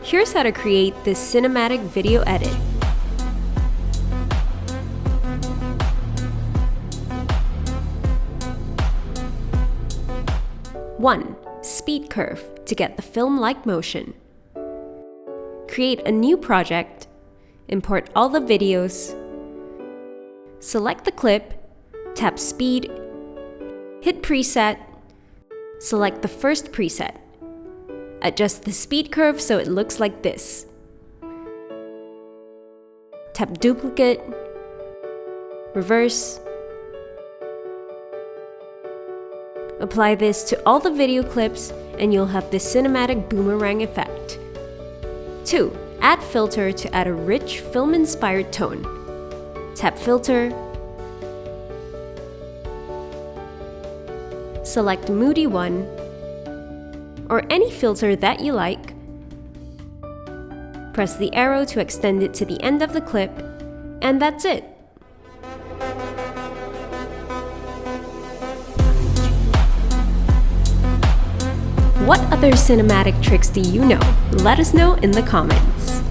Here's how to create this cinematic video edit. One, speed curve to get the film-like motion. Create a new project, import all the videos, select the clip, tap speed, hit preset, select the first preset. Adjust the speed curve so it looks like this. Tap duplicate, reverse. Apply this to all the video clips and you'll have this cinematic boomerang effect. 2. Add filter to add a rich film-inspired tone. Tap filter. Select Moody 1 or any filter that you like. Press the arrow to extend it to the end of the clip, and that's it. What other cinematic tricks do you know? Let us know in the comments.